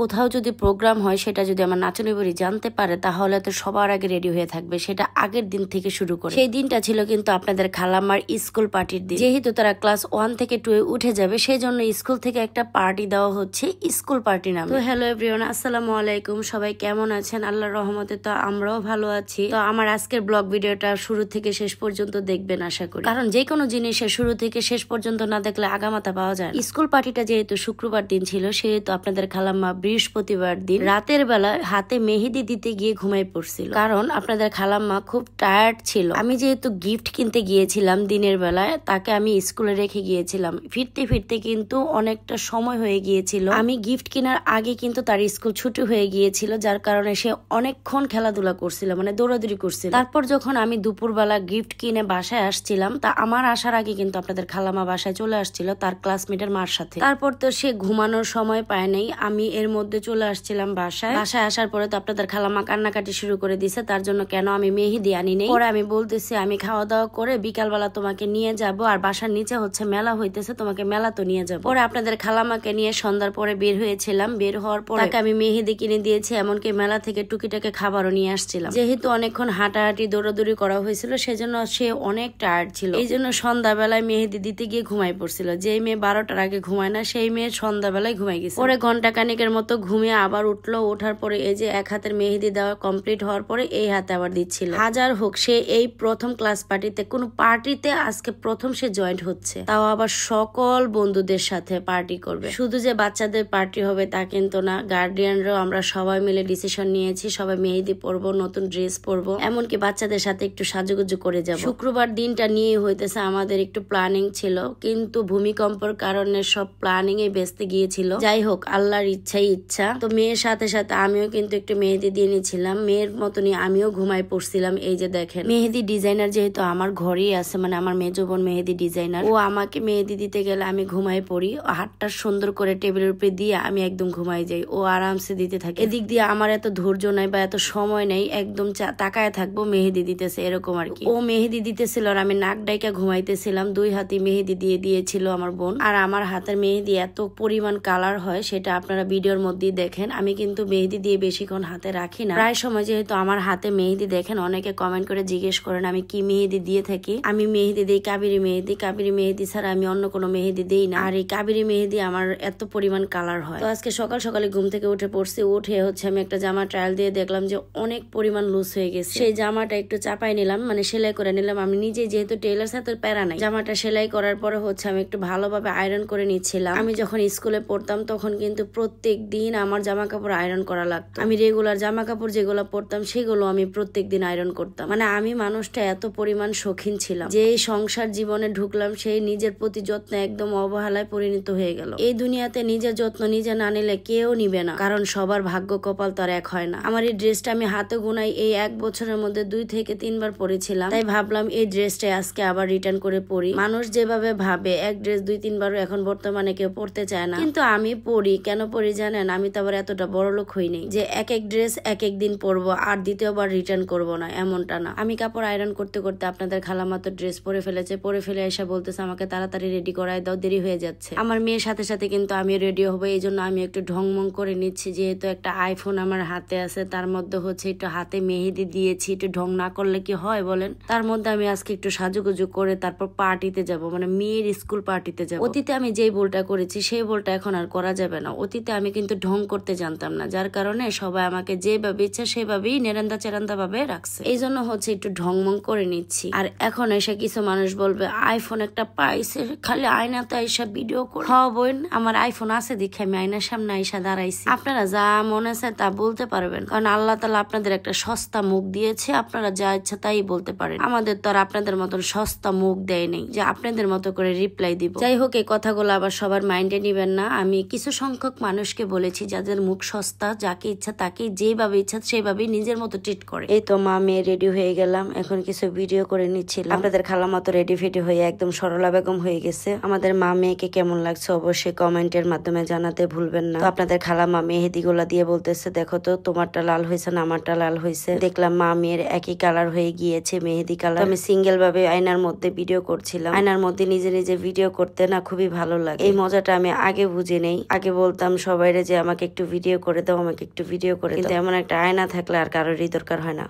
কোথাও যদি প্রোগ্রাম হয় সেটা যদি আমার নাচনি বুড়ি জানতে পারে তাহলে তো সবার আগে রেডি হয়ে থাকবে, সেটা আগের দিন থেকে শুরু করে। সেই দিনটা ছিল কিন্তু আপনাদের খালাম্মার স্কুল পার্টির দিন। যেহেতু তারা ক্লাস 1 থেকে 2 এ উঠে যাবে সেই জন্য স্কুল থেকে একটা পার্টি দেওয়া হচ্ছে স্কুল পার্টি নামে। তো হ্যালো এভরিওয়ান, আসসালামু আলাইকুম। সবাই কেমন আছেন? আল্লাহর রহমতে তো আমরাও ভালো আছি। তো আমার আজকের ব্লগ ভিডিওটা শুরু থেকে শেষ পর্যন্ত দেখবেন আশা করি, কারণ যে কোনো জিনিসের শুরু থেকে শেষ পর্যন্ত না দেখলে আগামাথা পাওয়া যায়। স্কুল পার্টিটা যেহেতু শুক্রবার দিন ছিল সেহেতু আপনাদের খালাম্মা বৃহস্পতিবার দিন রাতের বেলা হাতে মেহেদি দিতে গিয়ে ঘুমাই পড়ছিল, কারণ আপনাদের খালাম্মা খুব টায়ার্ড ছিল। আমি যেহেতু গিফট কিনতে গিয়েছিলাম দিনের বেলায়, তাকে আমি স্কুলে রেখে গিয়েছিলাম। ফিরতে ফিরতে কিন্তু অনেকটা সময় হয়ে গিয়েছিল। আমি গিফট কেনার আগে কিন্তু তার স্কুল ছুটি হয়ে গিয়েছিল, যার কারণে সে অনেকক্ষণ খেলাধুলা করছিল, মানে দৌড়াদৌড়ি করছিল। তারপর যখন আমি দুপুরবেলা গিফট কিনে বাসায় আসছিলাম, তা আমার আসার আগে কিন্তু আপনাদের খালাম্মা বাসায় চলে আসছিল তার ক্লাসমেটের মার সাথে। তারপর তো সে ঘুমানোর সময় পায় নাই, আমি এর মধ্যে চলে আসছিলাম বাসায়। বাসায় আসার পরে তো আপনাদের খালাম্মা কান্নাকাটি শুরু করে দিছে তার জন্য কেন আমি মেহেদি আনি নেই। পরে আমি বলতেছি আমি খাওয়া দাওয়া করে বিকালবেলা তোমাকে নিয়ে যাব, আর বাসার নিচে হচ্ছে মেলা হইতেছে, তোমাকে মেলা তো নিয়ে যাবো। পরে আপনাদের খালাম্মাকে নিয়ে সন্ধ্যার পরে বের হয়েছিলাম। বের হওয়ার পর তাকে আমি মেহেদি কিনে দিয়েছি, এমনকি মেলা থেকে টুকিটাকে খাবারও নিয়ে আসছিলাম। যেহেতু অনেকক্ষণ হাঁটাহাঁটি দৌড়াদৌড়ি করা হয়েছিল সেজন্য সে অনেক টায়ার্ড ছিল, এই জন্য সন্ধ্যাবেলায় মেহেদি দিতে গিয়ে ঘুমাই পড়ছিল। যে মেয়ে 12টার আগে ঘুমায় না সেই মেয়ে সন্ধ্যাবেলায় ঘুমাই গেছে। পরে ঘন্টা কানিকের মতো ঘুমিয়ে আবার উঠলো। ওঠার পরে এই যে এক হাতের মেহেদি দেওয়া কমপ্লিট হওয়ার পরে এই হাতে আবার দিচ্ছিল। হাজার হোক সে এই প্রথম ক্লাস পার্টিতে, কোন পার্টিতে আজকে প্রথম সে জয়েন্ট হচ্ছে, তাও আবার সকল বন্ধুদের সাথে পার্টি করবে। শুধু যে বাচ্চাদের পার্টি হবে তা কিন্তু না, গার্ডিয়ানরাও আমরা সবাই মিলে ডিসিশন নিয়েছি সবাই মেহেদি পরবো, নতুন ড্রেস পরবো, এমনকি বাচ্চাদের সাথে একটু সাজুগুজু করে যাব। শুক্রবার দিনটা নিয়ে হইতেছে আমাদের একটু প্ল্যানিং ছিল, কিন্তু ভূমিকম্পের কারণে সব প্ল্যানিং এ ব্যস্ত গিয়েছিল। যাই হোক, আল্লাহর ইচ্ছাই ইচ্ছা। তো মেয়ের সাথে সাথে আমিও কিন্তু একটু মেহেদি দিয়ে নিয়েছিলাম, মেয়ের মতনই আমিও ঘুমাই পড়ছিলাম। এই যে দেখেন মেহেদি ডিজাইনার যেহেতু আমার ঘরেই আছে, মানে আমার মেজো বোন মেহেদি ডিজাইনার, ও আমাকে মেহেদি দিতে গেলে আমি ঘুমাই পড়ি। হাতটা সুন্দর করে টেবিলের উপরে দিয়ে আমি একদম ঘুমাই যাই, ও আরামসে দিতে থাকে। এদিক দিয়ে আমার এত ধৈর্য নাই বা এত সময় নেই, একদম তাকায় থাকবো মেহেদি দিতেছে এরকম আর কি। ও মেহেদি দিতেছিল আর আমি নাক ডাইকা ঘুমাইতেছিলাম। 2 হাতে মেহেদি দিয়ে দিয়েছিল আমার বোন। আর আমার হাতের মেহেদি এত পরিমাণ কালার হয় সেটা আপনারা ভিডিওর মধ্যেই দেখেন। আমি কিন্তু মেহেদি দিয়ে বেশিক্ষণ হাতে রাখি না। প্রায় সময় যেহেতু আমার হাতে মেহেদি দেখেন, অনেকে কমেন্ট করে জিজ্ঞেস করেন আমি কি মেহেদি দিয়ে থাকি। আমি মেহেদি দিই কাবেরি মেহেদি। কাবেরি মেহেদি ছাড়া আমি অন্য কোনো মেহেদি দিই না। আর এই কাবেরি মেহেদি আমার এত পরিমাণ কালার হয়। তো আজকে সকাল সকালে ঘুম থেকে উঠে পড়ছি। উঠে হচ্ছে আমি একটা জামা ট্রায়াল দিয়ে দেখলাম যে অনেক পরিমাণ লুজ হয়ে গেছে। সেই জামাটা একটু চাপাই নিলাম, মানে সেলাই করে নিলাম। আমি নিজে যেহেতু টেইলার সাথে প্যারা নাই, জামাটা সেলাই করার পরে হচ্ছে আমি একটু ভালোভাবে আয়রন করে নিচ্ছিলাম। আমি যখন স্কুলে পড়তাম তখন কিন্তু প্রত্যেক দিন আমার জামা কাপড় আয়রন করা লাগতো। আমি রেগুলার জামা কাপড় যেগুলো পরতাম সেগুলো আমি প্রত্যেক দিন আয়রন করতাম। মানে আমি মানুষটা এত পরিমাণ শৌখিন ছিলাম যে এই সংসার জীবনে ঢুকলাম সেই নিজের প্রতি যত্ন একদম অবহেলায় পরিণত হয়ে গেল। এই দুনিয়াতে নিজের যত্ন নিজে না নিলে কেউ নিবে না, কারণ সবার ভাগ্য কপাল তো আর এক হয় না। আমার এই ড্রেসটা আমি হাতে গোনাই এই 1 বছরের মধ্যে 2 থেকে 3 বার পরেছিলাম, তাই ভাবলাম এই ড্রেসটা আজকে আবার রিটার্ন করে পরি। মানুষ যেভাবে ভাবে এক ড্রেস 2-3 বার এখন বর্তমানে কেউ পরতে চায় না, কিন্তু আমি পরি। কেন পরি জানেন? আমি তো আবার এতটা বড় লোক হই নাই যে এক ড্রেস এক দিন পরবো আর দ্বিতীয়বার রিটার্ন করবো না, এমনটা না। আমি কাপড় আয়রন করতে করতে আপনাদের খালাম্মা তো ড্রেস পরে ফেলেছে। পরে ফেলে এসে বলতেছে আমাকে তাড়াতাড়ি রেডি করায় দাও, দেরি হয়ে যাচ্ছে। আমার মেয়ের সাথে সাথে কিন্তু আমি রেডি হবো, এই জন্য আমি একটু ঢংমং করে নিচ্ছি। যেহেতু একটা আইফোন আমার হাতে আছে, তার মধ্যে হচ্ছে একটু হাতে মেহেদি দিয়েছি, একটু ঢং না করলে কি হয় বলেন? তার মধ্যে আমি আজকে একটু সাজুগুজু করে তারপর পার্টিতে যাব, মানে মেয়ের স্কুল পার্টিতে যাব। অতীতে আমি যেই ভুলটা করেছি সেই ভুলটা এখন আর করা যাবে না। অতীতে আমি কিন্তু ঢং করতে জানতাম না, যার কারণে সবাই আমাকে যেভাবে ইচ্ছা সেভাবেই নেরান্দা চেরান্দা ভাবে রাখছে। এই জন্য হচ্ছে একটু ঢংমং করে নিচ্ছি। আর এখন এসে কিছু মানুষ বলবে আইফোন একটা পাইছে, খালি আয়নাতে এসে ভিডিও করে। বোন, আমার আইফোন আছে দেখে আমি আয়নার সামনে আইসা দাঁড়াইছি। আপনারা যা মনে আছে তা বলতে পারবেন, কারণ আল্লাহ তাআলা আপনাদের একটা সস্তা মুখ দিয়েছে, আপনারা যা ইচ্ছা তাই বলতে পারেন। আমাদের তো আর আপনাদের মতন সস্তা মুখ দেয় নেই যে আপনাদের মতো করে রিপ্লাই দিব। যাই হোক, এই কথাগুলো আবার সবার মাইন্ডে নিবেন না। আমি কিছু সংখ্যক মানুষকে বলেছি যাদের মুখ সস্তা, যাকে ইচ্ছা তাকে যেভাবে ইচ্ছা সেভাবেই নিজের মতো ট্রিট করে। এই তো মা মেয়ে রেডি হয়ে গেলাম, এখন কিছু ভিডিও করে নিচ্ছিলাম। আপনাদের খালাম্মা তো রেডি ফেডি হয়ে একদম সরলা বেগম হয়ে গেছে। আমাদের মা মেয়েকে কেমন লাগছে অবশ্যই কমেন্টের মাধ্যমে জানাতে ভুলবেন না। তো আপনাদের খালাম্মা মেহেদি গুলা দিয়ে বলতেছে দেখো তো তোমারটা লাল হয়েছে না আমারটা লাল হয়েছে। দেখলাম মা মেয়ের একই কালার হয়ে গিয়েছে, মেহেদি কালার। আমি সিঙ্গেল ভাবে আয়নার মধ্যে ভিডিও করছিলাম। আয়নার মধ্যে নিজে নিজে ভিডিও করতে না খুবই ভালো লাগে। এই মজাটা আমি আগে বুঝি নেই। আগে বলতাম সবাইরে যে আমাকে একটু ভিডিও করে দাও, আমাকে একটু ভিডিও করে দাও। কিন্তু এমন একটা আয়না থাকলে আর কারোরই দরকার হয় না।